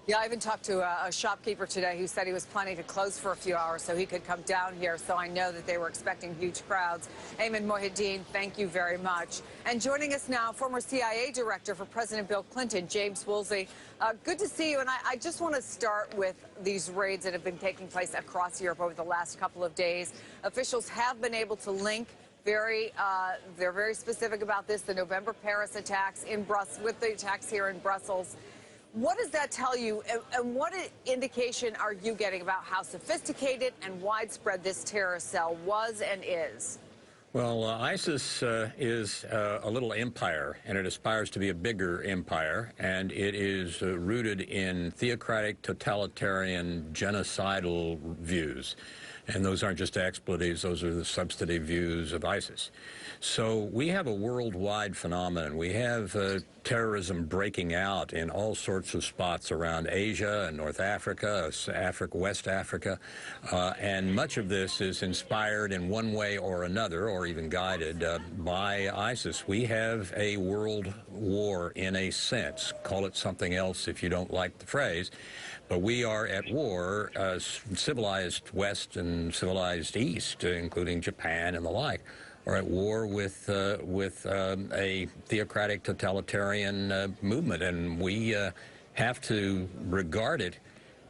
Yeah, I even talked to a shopkeeper today who said he was planning to close for a few hours so he could come down here. So I know that they were expecting huge crowds. Ayman Mohyeldin, thank you very much. And joining us now, former CIA director for President Bill Clinton, James Woolsey. Good to see you. And I just want to start with these raids that have been taking place across Europe over the last couple of days. Officials have been able to link they're very specific about this, the November Paris attacks in Brussels, with the attacks here in Brussels. What does that tell you, and what indication are you getting about how sophisticated and widespread this terrorist cell was and is? Well, ISIS is a little empire, and it aspires to be a bigger empire, and it is rooted in theocratic, totalitarian, genocidal views. And those aren't just expletives, those are the substantive views of ISIS. So we have a worldwide phenomenon. We have terrorism breaking out in all sorts of spots around Asia and North Africa, West Africa, and much of this is inspired in one way or another, or even guided by ISIS. We have a world war in a sense. Call it something else if you don't like the phrase. But we are at war, civilized West and civilized East, including Japan and the like, are at war with a theocratic totalitarian movement. And we have to regard it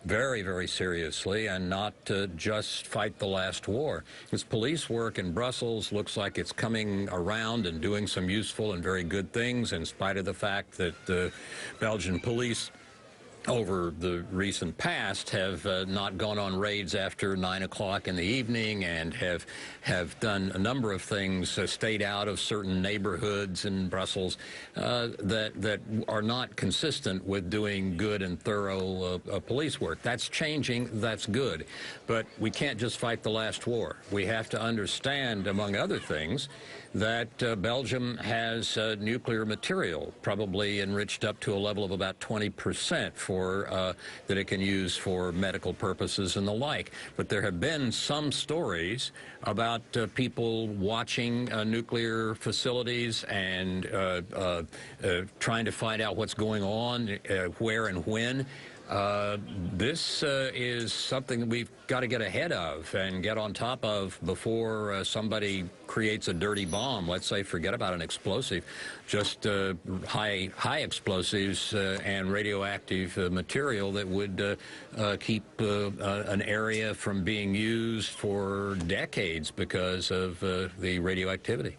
very, very seriously and not just fight the last war. This police work in Brussels looks like it's coming around and doing some useful and very good things, in spite of the fact that the Belgian police over the recent past have not gone on raids after 9 o'clock in the evening and have done a number of things, stayed out of certain neighborhoods in Brussels that are not consistent with doing good and thorough police work. That's changing. That's good. But we can't just fight the last war. We have to understand, among other things, that Belgium has nuclear material, probably enriched up to a level of about 20% that it can use for medical purposes and the like. But there have been some stories about people watching nuclear facilities and trying to find out what's going on, where and when. This is something that we've got to get ahead of and get on top of before somebody creates a dirty bomb. Let's say, forget about an explosive, just high explosives and radioactive material that would keep an area from being used for decades because of the radioactivity.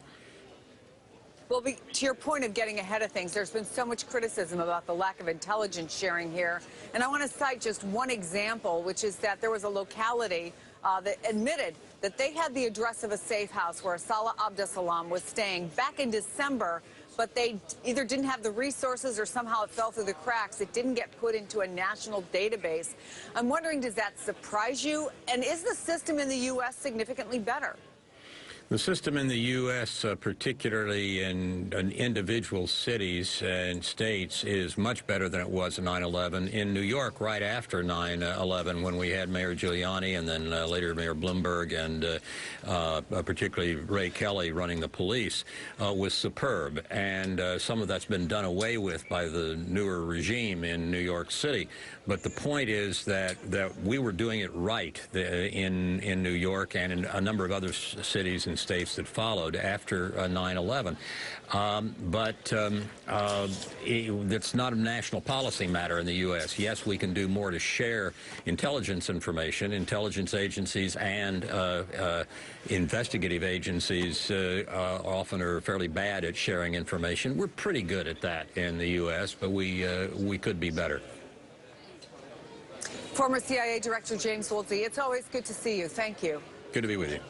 Well, to your point of getting ahead of things, there's been so much criticism about the lack of intelligence sharing here. And I want to cite just one example, which is that there was a locality that admitted that they had the address of a safe house where Salah Abdeslam was staying back in December, but they either didn't have the resources or somehow it fell through the cracks. It didn't get put into a national database. I'm wondering, does that surprise you? And is the system in the U.S. significantly better? The system in the U.S., particularly in individual cities and states, is much better than it was in 9/11. In New York, right after 9/11, when we had Mayor Giuliani and then later Mayor Bloomberg and particularly Ray Kelly running the police, was superb. And some of that's been done away with by the newer regime in New York City. But the point is that we were doing it right in New York and in a number of other cities and states that followed after 9/11. It's not a national policy matter in the U.S. Yes, we can do more to share intelligence information. Intelligence agencies and investigative agencies often are fairly bad at sharing information. We're pretty good at that in the U.S., but we could be better. Former CIA Director James Woolsey, it's always good to see you. Thank you. Good to be with you.